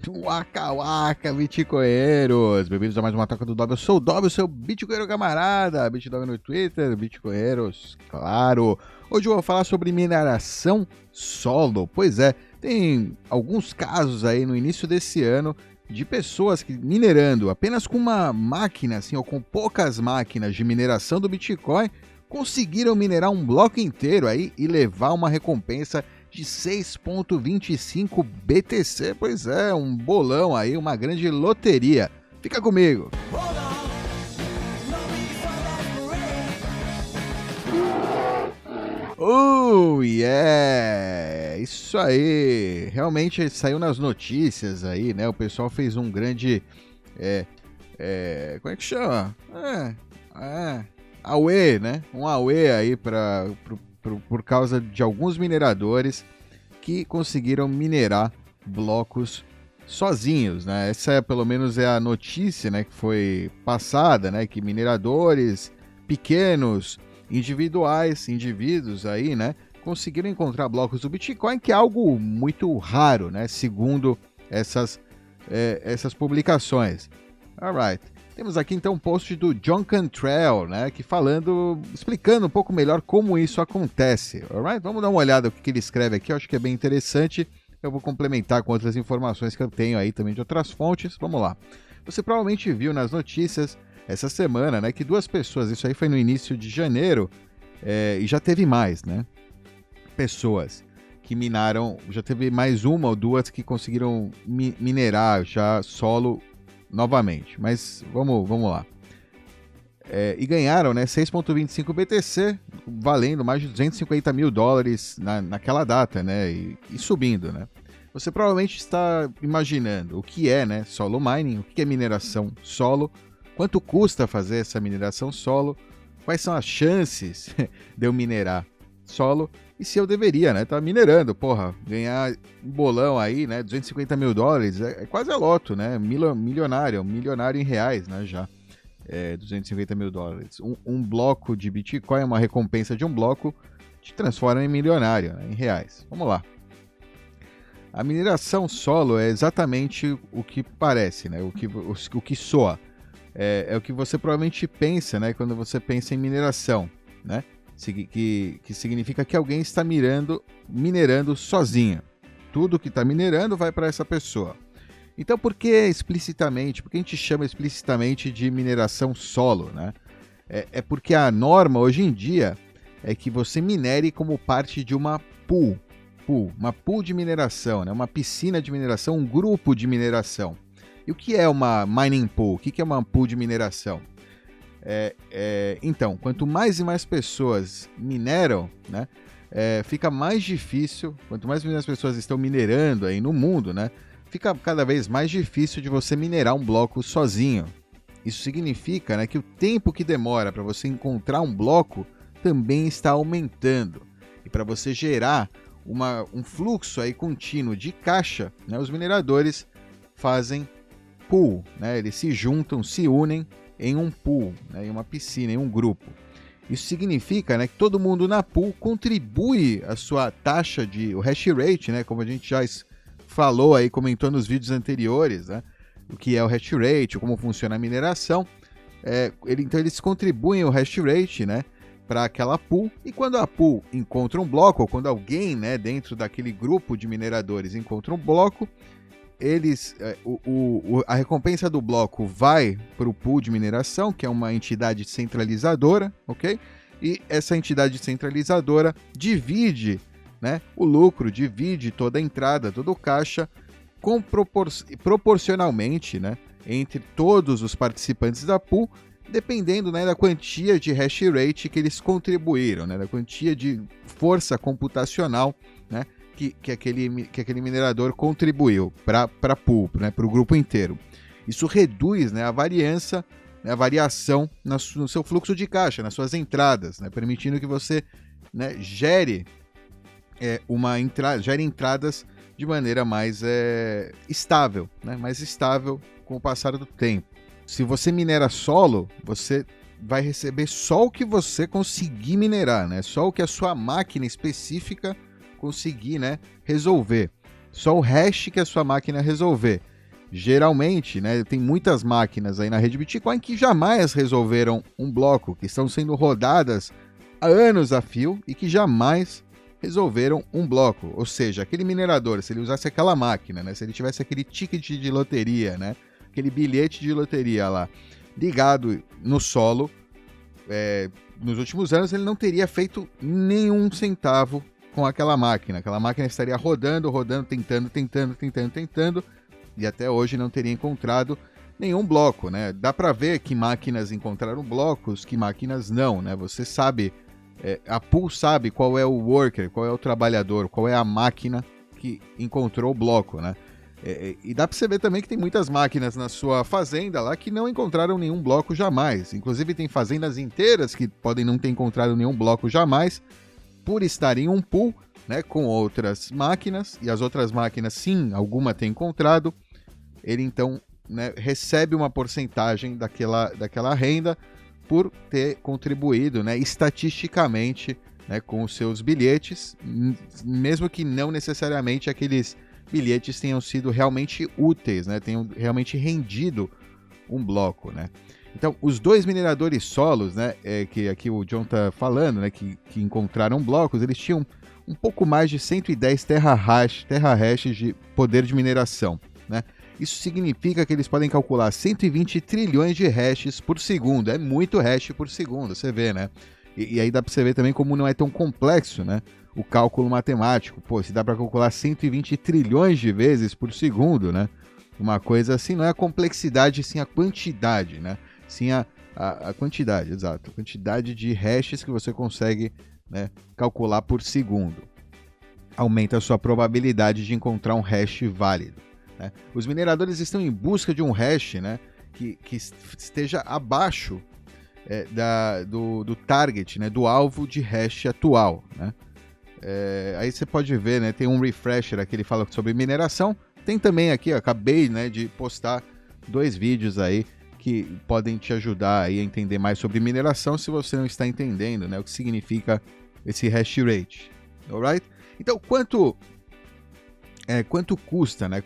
Waka Waka, bitcoinheiros! Bem-vindos a mais uma toca do Dob. Eu sou o Dob, o seu bitcoinheiro camarada. Bitdob no Twitter, bitcoinheiros, claro. Hoje eu vou falar sobre mineração solo. Pois é, tem alguns casos aí no início desse ano de pessoas que minerando apenas com uma máquina, assim, ou com poucas máquinas de mineração do Bitcoin, conseguiram minerar um bloco inteiro aí e levar uma recompensa de 6,25 BTC. Pois é, um bolão aí, uma grande loteria. Fica comigo. Oh, yeah! Isso aí! Realmente saiu nas notícias aí, né? O pessoal fez um grande... como é que chama? Auê, né? Um auê aí por causa de alguns mineradores que conseguiram minerar blocos sozinhos, né? Essa pelo menos é a notícia, né, que foi passada, né, que mineradores pequenos, indivíduos aí, né, conseguiram encontrar blocos do Bitcoin, que é algo muito raro, né, segundo essas publicações. Alright. Temos aqui então um post do John Cantrell, né, explicando um pouco melhor como isso acontece. Alright? Vamos dar uma olhada no que ele escreve aqui, eu acho que é bem interessante. Eu vou complementar com outras informações que eu tenho aí também de outras fontes. Vamos lá. Você provavelmente viu nas notícias essa semana, né, que duas pessoas, isso aí foi no início de janeiro, e já teve mais, né, pessoas que minaram, já teve mais uma ou duas que conseguiram minerar já solo novamente, mas vamos lá. E ganharam, né, 6,25 BTC, valendo mais de $250 mil naquela data, né, e subindo, né. Você provavelmente está imaginando o que é, né, solo mining, o que é mineração solo, quanto custa fazer essa mineração solo, quais são as chances de eu minerar solo, e se eu deveria, né, tá minerando, ganhar um bolão aí, né, $250 mil, é quase a loto, né, milionário em reais, né, já, $250 mil. Um bloco de Bitcoin, uma recompensa de um bloco, te transforma em milionário, né, em reais. Vamos lá. A mineração solo é exatamente o que parece, né, o que soa. É o que você provavelmente pensa, né, quando você pensa em mineração, né? Que significa que alguém está minerando sozinho. Tudo que está minerando vai para essa pessoa. Então, por que a gente chama explicitamente de mineração solo, né? É porque a norma hoje em dia é que você minere como parte de uma uma pool de mineração, né? Uma piscina de mineração, um grupo de mineração. E o que é uma mining pool? O que é uma pool de mineração? Então, quanto mais e mais pessoas mineram, né, fica mais difícil, quanto mais as pessoas estão minerando aí no mundo, né, fica cada vez mais difícil de você minerar um bloco sozinho. Isso significa, né, que o tempo que demora para você encontrar um bloco também está aumentando. E para você gerar um fluxo aí contínuo de caixa, né, os mineradores fazem pool, né, eles se juntam, se unem em um pool, né, em uma piscina, em um grupo. Isso significa, né, que todo mundo na pool contribui a sua taxa o hash rate, né, como a gente já falou aí, comentou nos vídeos anteriores, né, o que é o hash rate, como funciona a mineração. Então eles contribuem o hash rate, né, para aquela pool, e quando a pool encontra um bloco, ou quando alguém, né, dentro daquele grupo de mineradores encontra um bloco, a recompensa do bloco vai para o pool de mineração, que é uma entidade centralizadora, ok? E essa entidade centralizadora divide, né, o lucro, divide toda a entrada, todo o caixa, proporcionalmente, né, entre todos os participantes da pool, dependendo, né, da quantia de hash rate que eles contribuíram, né, da quantia de força computacional, né, que aquele minerador contribuiu para a pool, né, para o grupo inteiro. Isso reduz, né, a variação, né, no seu fluxo de caixa, nas suas entradas, né, permitindo que você, né, gere entradas de maneira mais estável, né, com o passar do tempo. Se você minera solo, você vai receber só o que você conseguir minerar, né, só o que a sua máquina específica conseguir, né, resolver. Só o hash que a sua máquina resolver. geralmente, né, tem muitas máquinas aí na rede Bitcoin que jamais resolveram um bloco, que estão sendo rodadas há anos a fio e que jamais resolveram um bloco. Ou seja, aquele minerador, se ele usasse aquela máquina, né, se ele tivesse aquele ticket de loteria, né, aquele bilhete de loteria lá, ligado no solo, nos últimos anos ele não teria feito nenhum centavo com aquela máquina. Aquela máquina estaria rodando, tentando, e até hoje não teria encontrado nenhum bloco, né? Dá para ver que máquinas encontraram blocos, que máquinas não, né? Você sabe, a pool sabe qual é o worker, qual é o trabalhador, qual é a máquina que encontrou o bloco, né? E dá para você ver também que tem muitas máquinas na sua fazenda lá que não encontraram nenhum bloco jamais. Inclusive tem fazendas inteiras que podem não ter encontrado nenhum bloco jamais por estar em um pool, né, com outras máquinas, e as outras máquinas, sim, alguma tem encontrado. Ele então, né, recebe uma porcentagem daquela renda por ter contribuído, né, estatisticamente, né, com os seus bilhetes, mesmo que não necessariamente aqueles bilhetes tenham sido realmente úteis, né, tenham realmente rendido um bloco, né. Então, os dois mineradores solos, né, que aqui o John está falando, né, que encontraram blocos, eles tinham um pouco mais de 110 terahashes de poder de mineração, né. Isso significa que eles podem calcular 120 trilhões de hashes por segundo. É muito hash por segundo, você vê, né? E aí dá para você ver também como não é tão complexo, né? O cálculo matemático. Pô, se dá para calcular 120 trilhões de vezes por segundo, né? Uma coisa assim, não é a complexidade, sim a quantidade, né? Sim a quantidade, exato. A quantidade de hashes que você consegue, né, calcular por segundo. Aumenta a sua probabilidade de encontrar um hash válido. Né? Os mineradores estão em busca de um hash, né, que esteja abaixo do target, né, do alvo de hash atual. Né? Aí você pode ver, né, tem um refresher aqui, ele fala sobre mineração. Tem também aqui, ó, acabei, né, de postar 2 vídeos aí que podem te ajudar aí a entender mais sobre mineração se você não está entendendo, né, o que significa esse hash rate. Alright? Então, quanto custa, né?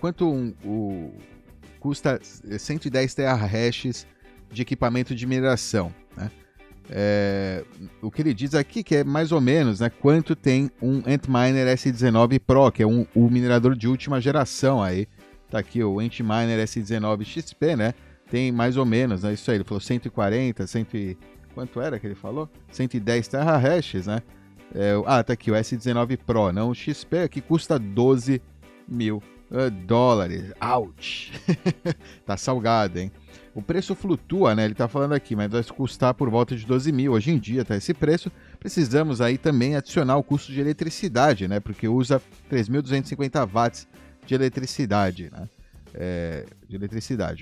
Custa 110 terahashes de equipamento de mineração, né? O que ele diz aqui que é mais ou menos, né, quanto tem um Antminer S19 Pro, que é o minerador de última geração aí. Tá aqui o Antminer S19 XP, né? Tem mais ou menos, né? Isso aí, ele falou 140, quanto era que ele falou? 110 terahashes, né? Tá aqui o S19 Pro, não o XP, que custa 12 mil dólares. Ouch! Tá salgado, hein? O preço flutua, né? Ele tá falando aqui, mas vai custar por volta de 12 mil. Hoje em dia tá esse preço. Precisamos aí também adicionar o custo de eletricidade, né? Porque usa 3.250 watts de eletricidade, né?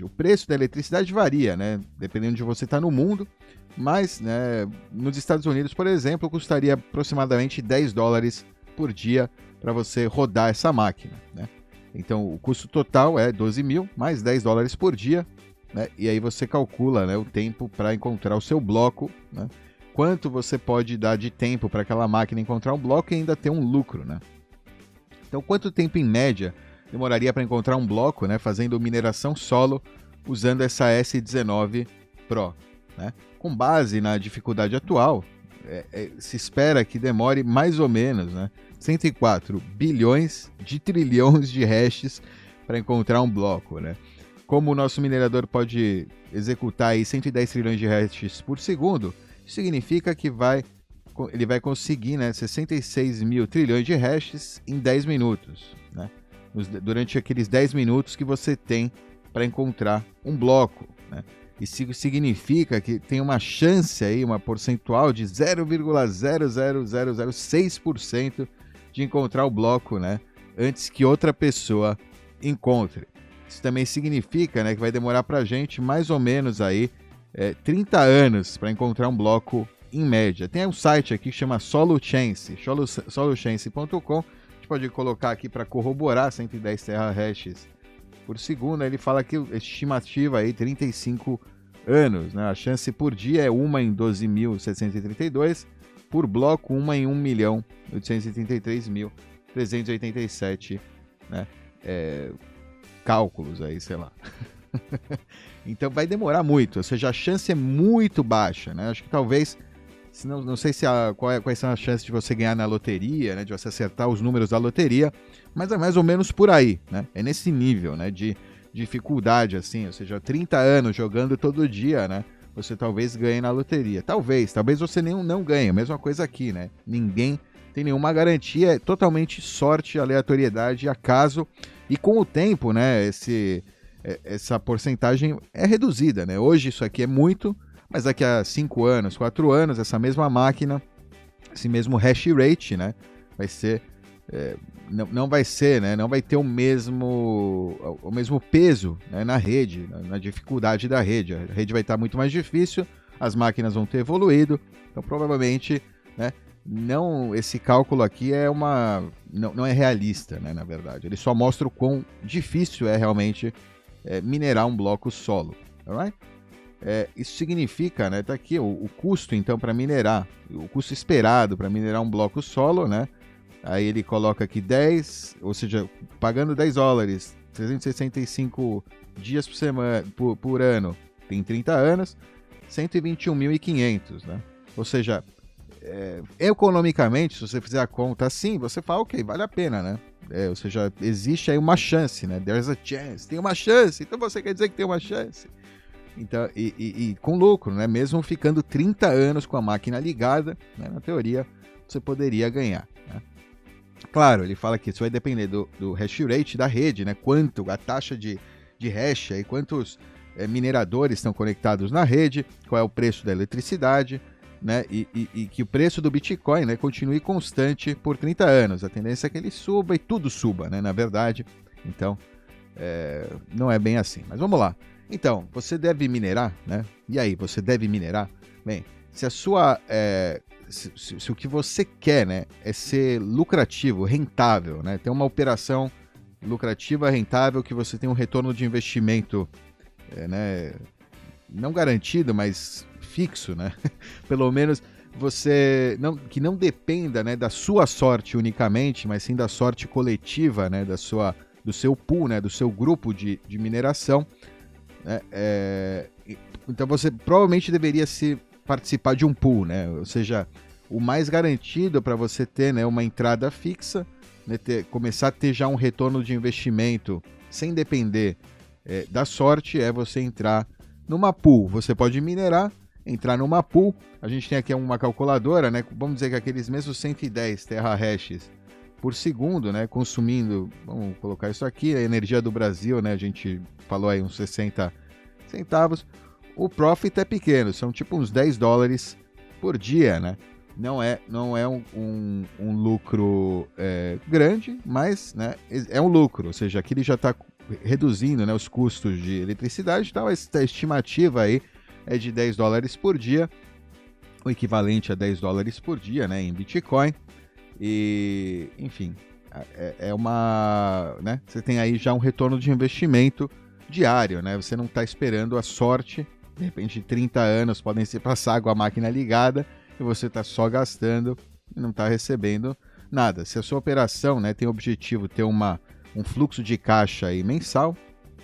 O preço da eletricidade varia, né? Dependendo de você tá no mundo. Mas, né, nos Estados Unidos, por exemplo, custaria aproximadamente 10 dólares por dia para você rodar essa máquina, né? Então o custo total é 12 mil mais 10 dólares por dia, né? E aí você calcula, né, o tempo para encontrar o seu bloco, né? Quanto você pode dar de tempo para aquela máquina encontrar um bloco e ainda ter um lucro, né? Então quanto tempo em média demoraria para encontrar um bloco, né, fazendo mineração solo usando essa S19 Pro, né? Com base na dificuldade atual, se espera que demore mais ou menos, né, 104 bilhões de trilhões de hashes para encontrar um bloco, né? Como o nosso minerador pode executar aí 110 trilhões de hashes por segundo, significa que ele vai conseguir, né, 66 mil trilhões de hashes em 10 minutos, né? Durante aqueles 10 minutos que você tem para encontrar um bloco, né? Isso significa que tem uma chance aí, uma percentual de 0,00006% de encontrar o bloco, né, antes que outra pessoa encontre. Isso também significa, né, que vai demorar para a gente mais ou menos aí 30 anos para encontrar um bloco em média. Tem um site aqui que chama Soluchance, soluchance.com. A gente pode colocar aqui para corroborar 110 terahashes por segundo. Ele fala que a estimativa aí 35 anos, né? A chance por dia é 1 em 12.732, por bloco 1 em 1.833.387, né, cálculos aí, sei lá. Então vai demorar muito, ou seja, a chance é muito baixa, né? Acho que talvez, não sei quais são as chances de você ganhar na loteria, né? De você acertar os números da loteria, mas é mais ou menos por aí, né? É nesse nível, né? De dificuldade, assim, ou seja, 30 anos jogando todo dia, né? Você talvez ganhe na loteria. Talvez você não ganhe. A mesma coisa aqui, né? Ninguém tem nenhuma garantia, é totalmente sorte, aleatoriedade, acaso. E com o tempo, né? Essa porcentagem é reduzida, né? Hoje isso aqui é muito, mas daqui a 5 anos, 4 anos, essa mesma máquina, esse mesmo hash rate, né? Vai ser... não vai ser, né? Não vai ter o mesmo peso, né, na rede, na dificuldade da rede. A rede vai estar muito mais difícil, as máquinas vão ter evoluído, então provavelmente, né, esse cálculo aqui não é realista, né, na verdade. Ele só mostra o quão difícil é realmente minerar um bloco solo, alright? Isso significa, né, tá aqui o custo então para minerar, o custo esperado para minerar um bloco solo, né? Aí ele coloca aqui 10, ou seja, pagando $10, 365 dias por semana, por ano, tem 30 anos, 121.500, né? Ou seja, economicamente, se você fizer a conta assim, você fala, ok, vale a pena, né? Ou seja, existe aí uma chance, né? There's a chance, tem uma chance, então você quer dizer que tem uma chance. Então, e com lucro, né? Mesmo ficando 30 anos com a máquina ligada, né? Na teoria, você poderia ganhar, né? Claro, ele fala que isso vai depender do hash rate da rede, né? Quanto, a taxa de hash, aí, quantos mineradores estão conectados na rede, qual é o preço da eletricidade, né? E que o preço do Bitcoin, né, continue constante por 30 anos. A tendência é que ele suba e tudo suba, né? Na verdade. Então, não é bem assim. Mas vamos lá. Então, você deve minerar, né? E aí, você deve minerar? Bem, se a sua... Se o que você quer, né, é ser lucrativo, rentável, né, ter uma operação lucrativa, rentável, que você tem um retorno de investimento, né, não garantido, mas fixo, né, pelo menos que não dependa, né, da sua sorte unicamente, mas sim da sorte coletiva, né, do seu pool, né, do seu grupo de mineração, né, então você provavelmente deveria participar de um pool, né? Ou seja, o mais garantido para você ter, né, uma entrada fixa, né, começar a ter já um retorno de investimento sem depender da sorte, é você entrar numa pool. Você pode minerar, entrar numa pool. A gente tem aqui uma calculadora, né? Vamos dizer que aqueles mesmos 110 terahashes por segundo, né, consumindo, vamos colocar isso aqui, a energia do Brasil, né, a gente falou aí uns 60 centavos. O profit é pequeno, são tipo uns $10 por dia, né? Não é um lucro grande, mas, né, é um lucro, ou seja, aqui ele já está reduzindo, né, os custos de eletricidade, então a estimativa aí é de $10 por dia, o equivalente a $10 por dia, né, em Bitcoin. E, enfim, né, você tem aí já um retorno de investimento diário, né? Você não está esperando a sorte. De repente, 30 anos podem se passar com a máquina ligada e você está só gastando e não está recebendo nada. Se a sua operação, né, tem o objetivo de ter um fluxo de caixa aí mensal,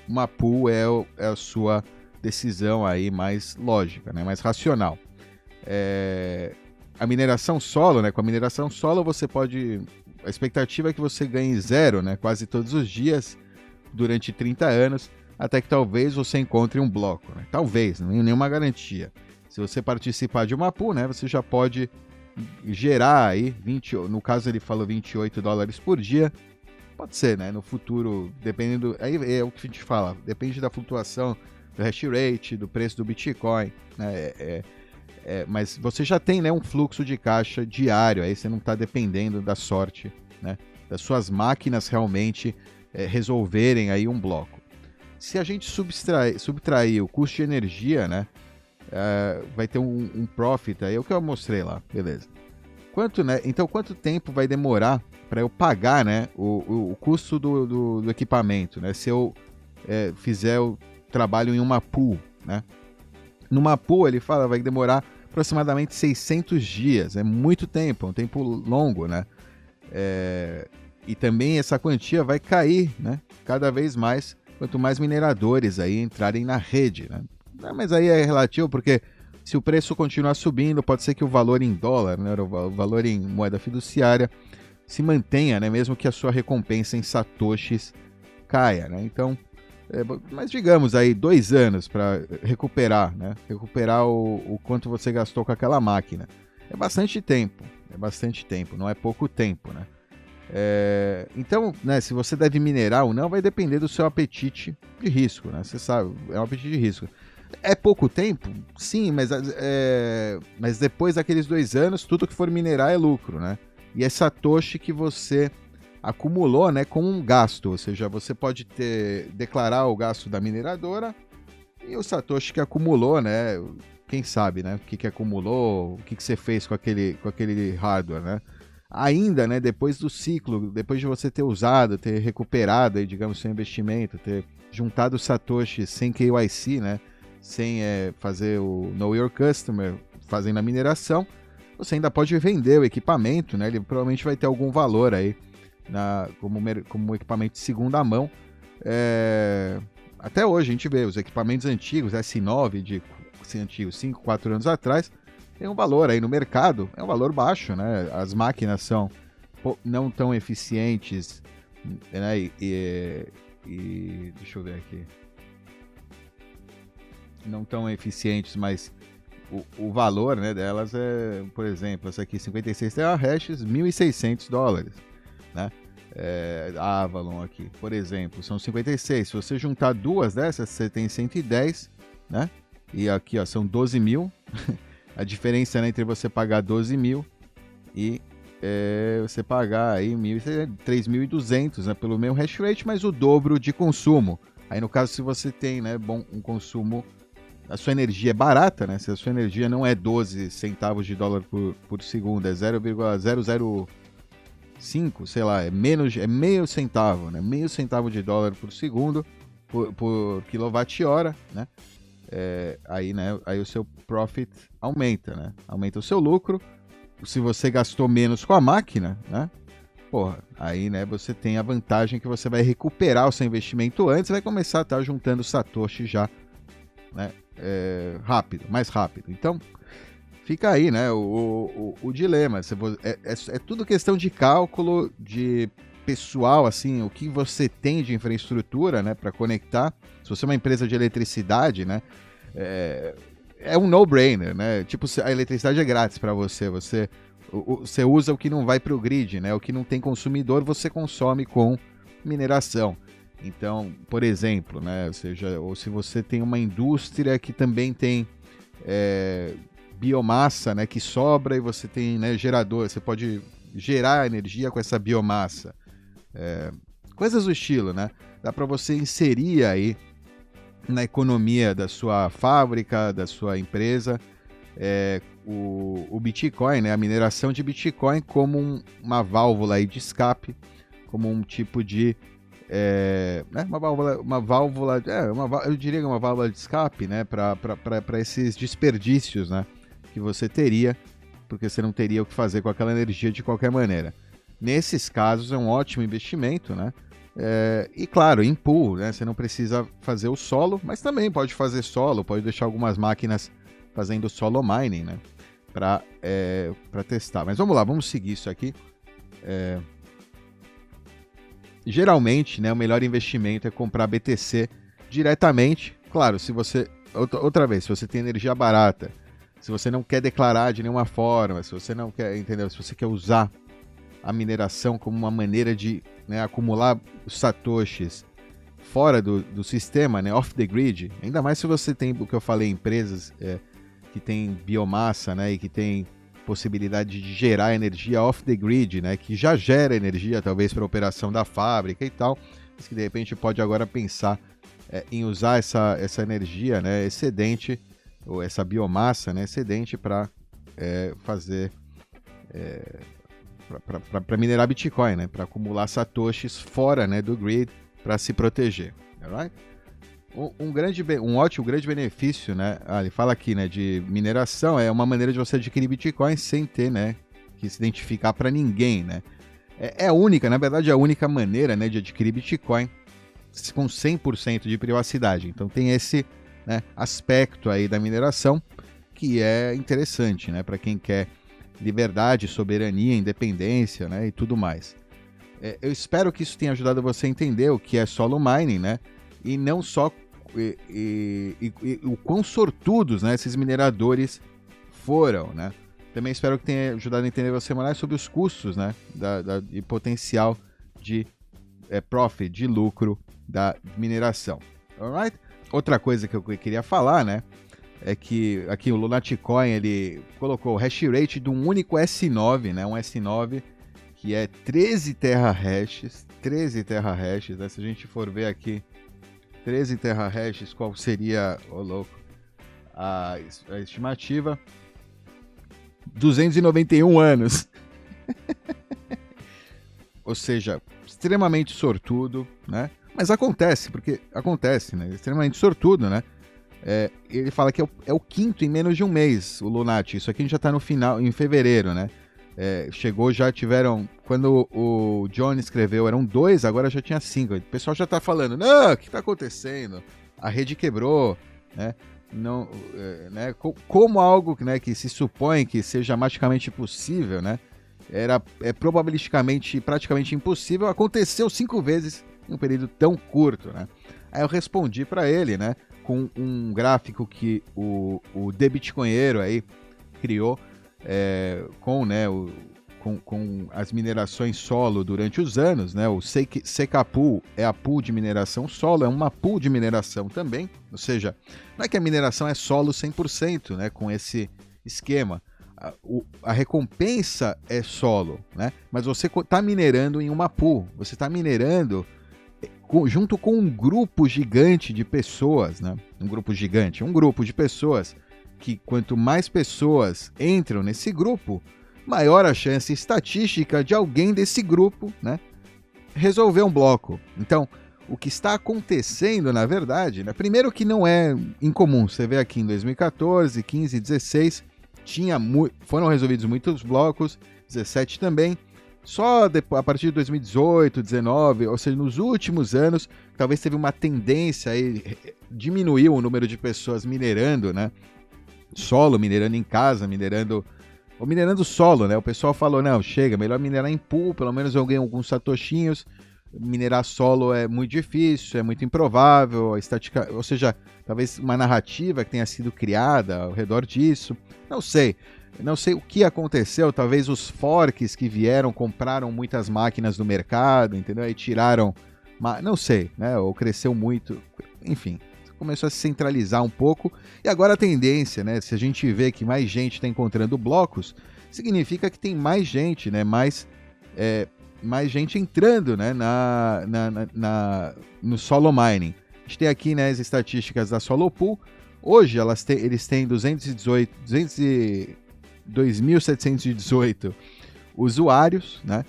uma pool é a sua decisão aí mais lógica, né, mais racional. A mineração solo, né, com a mineração solo você pode... A expectativa é que você ganhe zero, né, quase todos os dias durante 30 anos, até que talvez você encontre um bloco, né? Talvez, não tem nenhuma garantia. Se você participar de uma pool, né, você já pode gerar aí, no caso ele falou $28 por dia, pode ser, né, no futuro, dependendo, aí é o que a gente fala, depende da flutuação do hash rate, do preço do Bitcoin, né, mas você já tem, né, um fluxo de caixa diário, aí você não está dependendo da sorte, né, das suas máquinas realmente resolverem aí um bloco. Se a gente subtrair o custo de energia, né, vai ter um profit aí, é o que eu mostrei lá, beleza. Então, quanto tempo vai demorar para eu pagar, né, o custo do equipamento, né, se eu fizer o trabalho em uma pool, né? Numa pool, ele fala, vai demorar aproximadamente 600 dias, é muito tempo, é um tempo longo, né? E também essa quantia vai cair, né, cada vez mais quanto mais mineradores aí entrarem na rede, né? Mas aí é relativo, porque se o preço continuar subindo, pode ser que o valor em dólar, né, o valor em moeda fiduciária, se mantenha, né, mesmo que a sua recompensa em satoshis caia, né? Então, mas digamos aí 2 anos para recuperar, né? Recuperar o quanto você gastou com aquela máquina. É bastante tempo, não é pouco tempo, né? Então, né, se você deve minerar ou não, vai depender do seu apetite de risco, né? Você sabe, é um apetite de risco. É pouco tempo? Sim, mas depois daqueles 2 anos, tudo que for minerar é lucro, né? E é satoshi que você acumulou, né, com um gasto, ou seja, você pode declarar o gasto da mineradora e o satoshi que acumulou, né? Quem sabe, né? O que acumulou, o que você fez com aquele hardware, né? Ainda, né, depois do ciclo, depois de você ter usado, ter recuperado, aí, digamos, seu investimento, ter juntado o satoshi sem KYC, né, sem fazer o Know Your Customer, fazendo a mineração, você ainda pode vender o equipamento, né, ele provavelmente vai ter algum valor aí, como equipamento de segunda mão. Até hoje a gente vê os equipamentos antigos, S9, antigos 5, 4 anos atrás, tem um valor aí no mercado, é um valor baixo, né? As máquinas são não tão eficientes, né? E deixa eu ver aqui. Não tão eficientes, mas o valor, né, delas é, por exemplo, essa aqui 56 terahashes, $1.600, né? A Avalon aqui, por exemplo, são 56. Se você juntar 2 dessas, você tem 110, né? E aqui, ó, são 12 mil. A diferença, né, entre você pagar 12 mil e você pagar aí 3.200, né, pelo mesmo hash rate, mas o dobro de consumo. Aí no caso, se você tem, né, um consumo, a sua energia é barata, né, se a sua energia não é 12 centavos de dólar por segundo, é 0,005, sei lá, é meio centavo, né, meio centavo de dólar por segundo por quilowatt-hora, né? Aí, né, aí o seu profit aumenta, né? Aumenta o seu lucro. Se você gastou menos com a máquina, né? Porra, aí, né, você tem a vantagem que você vai recuperar o seu investimento antes e vai começar a estar juntando satoshi já, né? Mais rápido. Então, fica aí, né, o dilema. É tudo questão de cálculo, de pessoal, assim, o que você tem de infraestrutura, né, para conectar. Se você é uma empresa de eletricidade, né, é um no-brainer, né? Tipo, a eletricidade é grátis para você. Você usa o que não vai para o grid, né? O que não tem consumidor, você consome com mineração. Então, por exemplo, né? Ou se você tem uma indústria que também tem biomassa, né, que sobra e você tem, né, gerador, você pode gerar energia com essa biomassa. Coisas do estilo, né? Dá para você inserir aí na economia da sua fábrica, da sua empresa, o Bitcoin, né, a mineração de Bitcoin como uma válvula aí de escape, como um tipo de eu diria que uma válvula de escape, né, para esses desperdícios, né, que você teria, porque você não teria o que fazer com aquela energia de qualquer maneira. Nesses casos é um ótimo investimento, né? E claro, em pool, né? Você não precisa fazer o solo, mas também pode fazer solo, pode deixar algumas máquinas fazendo solo mining, né? Para testar. Mas vamos lá, vamos seguir isso aqui. Geralmente, né, o melhor investimento é comprar BTC diretamente. Claro, se você, outra vez, se você tem energia barata, se você não quer declarar de nenhuma forma, se você não quer, entendeu? Se você quer usar a mineração como uma maneira de, né, acumular os satoshis fora do sistema, né, off the grid, ainda mais se você tem, o que eu falei, empresas que tem biomassa, né, e que tem possibilidade de gerar energia off the grid, né, que já gera energia talvez para a operação da fábrica e tal, mas que de repente pode agora pensar em usar essa energia, né, excedente, ou essa biomassa, né, excedente para fazer para minerar Bitcoin, né, para acumular satoshis fora, né, do grid para se proteger, alright? Um grande benefício, né? Ele fala aqui, né, de mineração, é uma maneira de você adquirir Bitcoin sem ter, né, que se identificar para ninguém, né? É a única, na verdade, a única maneira, né, de adquirir Bitcoin com 100% de privacidade. Então tem esse, né, aspecto aí da mineração que é interessante, né, para quem quer liberdade, soberania, independência, né, e tudo mais. Eu espero que isso tenha ajudado você a entender o que é solo mining, né, e não só o quão sortudos, né, esses mineradores foram, né. Também espero que tenha ajudado a entender você mais sobre os custos, né, e potencial de profit, de lucro da mineração. Alright? Outra coisa que eu queria falar, né, é que aqui o Lunaticoin, ele colocou o hash rate de um único S9, né, um S9 que é 13 terahashes, né, se a gente for ver aqui 13 terahashes, qual seria, a estimativa? 291 anos. Ou seja, extremamente sortudo, né? Mas acontece, né? Extremamente sortudo, né? Ele fala que é o quinto em menos de um mês, o Lunati. Isso aqui a gente já tá no final, em fevereiro, né? Quando o John escreveu, eram 2, agora já tinha 5. O pessoal já tá falando, não, o que tá acontecendo? A rede quebrou, né? Não, né? Como algo, né, que se supõe que seja magicamente possível, né? Probabilisticamente praticamente impossível, aconteceu 5 vezes em um período tão curto, né? Aí eu respondi para ele, né, com um gráfico que o The Bitcoinheiro aí criou, com as minerações solo durante os anos, né? O CK Pool é a pool de mineração solo, é uma pool de mineração também, ou seja, não é que a mineração é solo 100%, né, com esse esquema. A recompensa é solo, né? Mas você está minerando em uma pool, você está minerando junto com um grupo gigante de pessoas, né? Um grupo de pessoas que quanto mais pessoas entram nesse grupo, maior a chance estatística de alguém desse grupo, né, resolver um bloco. Então, o que está acontecendo, na verdade, né, primeiro que não é incomum, você vê aqui em 2014, 15, 16, foram resolvidos muitos blocos, 17 também, só a partir de 2018, 19, ou seja, nos últimos anos, talvez teve uma tendência aí, diminuiu o número de pessoas minerando, né, solo, minerando em casa, minerando solo, né? O pessoal falou, não, chega, melhor minerar em pool, pelo menos eu ganho alguns satoshinhos. Minerar solo é muito difícil, é muito improvável, a estática, ou seja, talvez uma narrativa que tenha sido criada ao redor disso. Não sei o que aconteceu, talvez os forks que vieram compraram muitas máquinas do mercado, entendeu? Aí tiraram, não sei, né? Ou cresceu muito, enfim. Começou a se centralizar um pouco, e agora a tendência, né, se a gente vê que mais gente está encontrando blocos, significa que tem mais gente, né, mais gente entrando, né, no solo mining. A gente tem aqui, né, as estatísticas da Solo Pool. Hoje eles têm 2.718 usuários, né?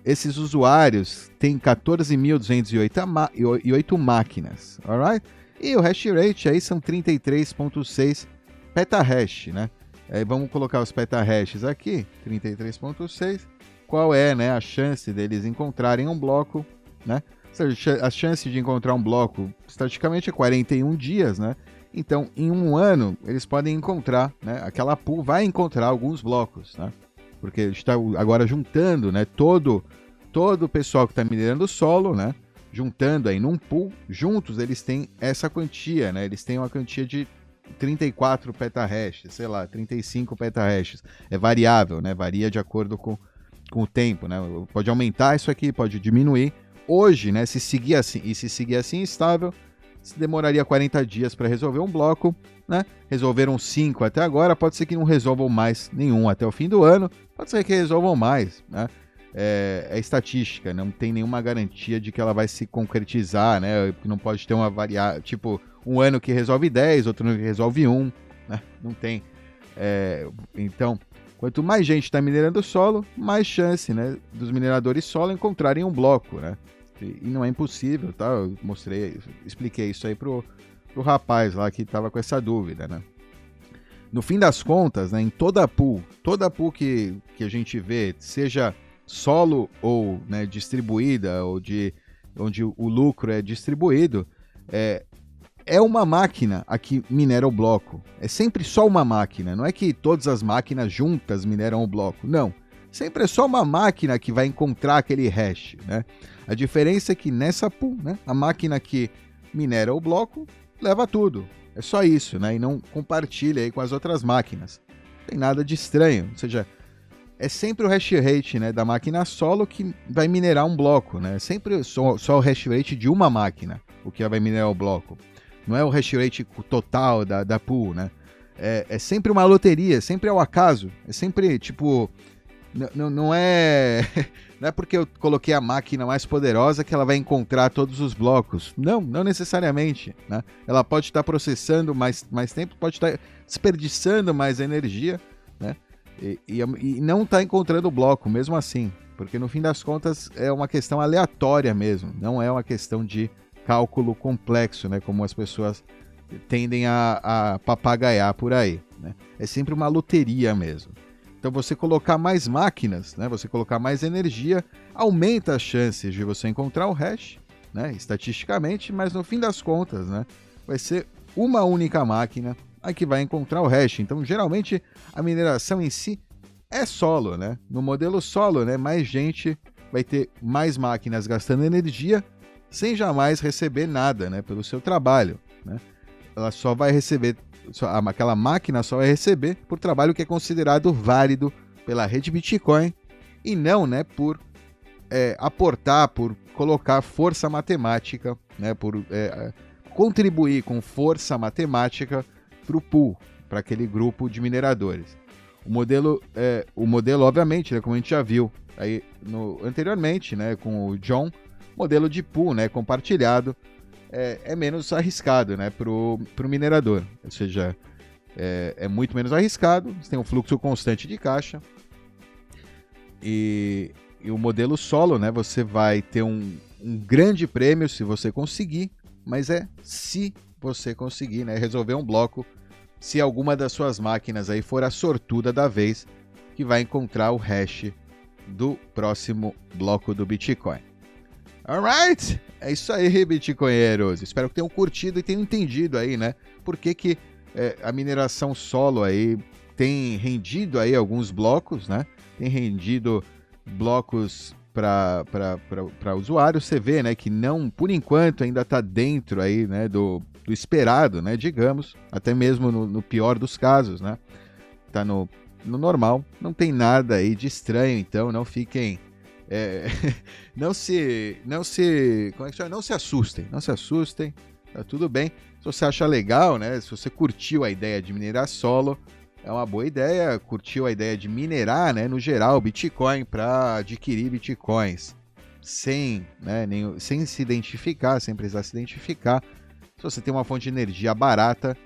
Esses usuários têm 14.208 máquinas, alright? E o hash rate aí são 33.6 petahash, né? Aí vamos colocar os petahashes aqui, 33.6. Qual é, né, a chance deles encontrarem um bloco, né? Ou seja, a chance de encontrar um bloco, estatisticamente, é 41 dias, né? Então, em um ano, eles podem encontrar, né? Aquela pool vai encontrar alguns blocos, né? Porque a gente está agora juntando, né? Todo o pessoal que está minerando solo, né? Juntando aí num pool, juntos eles têm essa quantia, né? Eles têm uma quantia de 34 petahashes, sei lá, 35 petahashes. É variável, né? Varia de acordo com o tempo, né? Pode aumentar isso aqui, pode diminuir. Hoje, né, se seguir assim estável, se demoraria 40 dias para resolver um bloco, né? Resolveram 5 até agora, pode ser que não resolvam mais nenhum até o fim do ano, pode ser que resolvam mais, né? É estatística, não tem nenhuma garantia de que ela vai se concretizar, né? Não pode ter uma variável, tipo, um ano que resolve 10, outro ano que resolve 1, né? Não tem. Então, quanto mais gente está minerando solo, mais chance, né, dos mineradores solo encontrarem um bloco, né? E não é impossível, tá? Eu expliquei isso aí pro rapaz lá que estava com essa dúvida, né? No fim das contas, né, em toda a pool que a gente vê, seja solo ou, né, distribuída ou de onde o lucro é distribuído, é uma máquina a que minera o bloco. É sempre só uma máquina. Não é que todas as máquinas juntas mineram o bloco. Não. Sempre é só uma máquina que vai encontrar aquele hash, né? A diferença é que nessa pool, né, a máquina que minera o bloco leva tudo. É só isso, né? E não compartilha aí com as outras máquinas. Não tem nada de estranho. Ou seja, é sempre o hash rate, né, da máquina solo que vai minerar um bloco, né? É sempre só o hash rate de uma máquina o que vai minerar o bloco. Não é o hash rate total da pool, né? É sempre uma loteria, sempre ao acaso. É sempre, tipo... Não é porque eu coloquei a máquina mais poderosa que ela vai encontrar todos os blocos. Não necessariamente, né? Ela pode estar processando mais tempo, pode estar desperdiçando mais energia, né? E não está encontrando o bloco, mesmo assim. Porque no fim das contas é uma questão aleatória mesmo. Não é uma questão de cálculo complexo, né? Como as pessoas tendem a papagaiar por aí, né? É sempre uma loteria mesmo. Então você colocar mais máquinas, né, você colocar mais energia, aumenta as chances de você encontrar o hash, né, estatisticamente, mas no fim das contas, né, vai ser uma única máquina a que vai encontrar o hash. Então geralmente a mineração em si é solo, né? No modelo solo, né, mais gente vai ter mais máquinas gastando energia sem jamais receber nada, né, pelo seu trabalho, né? Ela só vai receber, aquela máquina só vai receber por trabalho que é considerado válido pela rede Bitcoin e não, né, por aportar, por colocar força matemática, né, por contribuir com força matemática para o pool, para aquele grupo de mineradores. O modelo, obviamente, né, como a gente já viu aí anteriormente, né, com o John, modelo de pool, né, compartilhado, é menos arriscado, né, pro minerador. Ou seja, é muito menos arriscado, você tem um fluxo constante de caixa. E o modelo solo, né, você vai ter um grande prêmio se você conseguir, mas se você conseguir, né, resolver um bloco, se alguma das suas máquinas aí for a sortuda da vez que vai encontrar o hash do próximo bloco do Bitcoin. Alright? É isso aí, bitcoinheiros. Espero que tenham curtido e tenham entendido aí, né? Por que a mineração solo aí tem rendido aí alguns blocos, né? Tem rendido blocos para usuários. Você vê, né, que não, por enquanto, ainda está dentro aí, né, do esperado, né? Digamos, até mesmo no pior dos casos, né? Tá no normal. Não tem nada aí de estranho, então não fiquem... não se assustem, tá tudo bem. Se você acha legal, né? Se você curtiu a ideia de minerar solo, é uma boa ideia. Curtiu a ideia de minerar, né, no geral, Bitcoin para adquirir Bitcoins sem se identificar, sem precisar se identificar. Se você tem uma fonte de energia barata,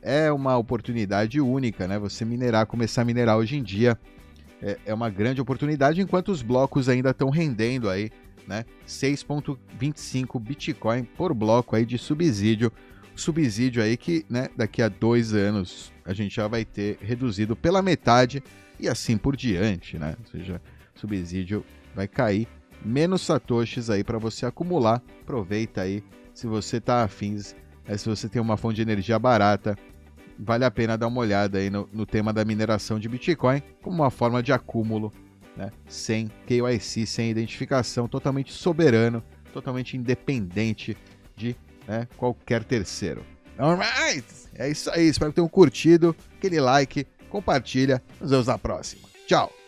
é uma oportunidade única, né? Você começar a minerar hoje em dia. É uma grande oportunidade, enquanto os blocos ainda estão rendendo aí, né, 6,25 Bitcoin por bloco aí de subsídio. Subsídio aí que, né, daqui a 2 anos a gente já vai ter reduzido pela metade e assim por diante, né? Ou seja, subsídio vai cair, menos satoshis aí para você acumular. Aproveita aí, se você tá afim, se você tem uma fonte de energia barata, vale a pena dar uma olhada aí no tema da mineração de Bitcoin como uma forma de acúmulo, né? Sem KYC, sem identificação, totalmente soberano, totalmente independente de, né, qualquer terceiro. Alright! É isso aí, espero que tenham curtido, aquele like, compartilha, nos vemos na próxima. Tchau!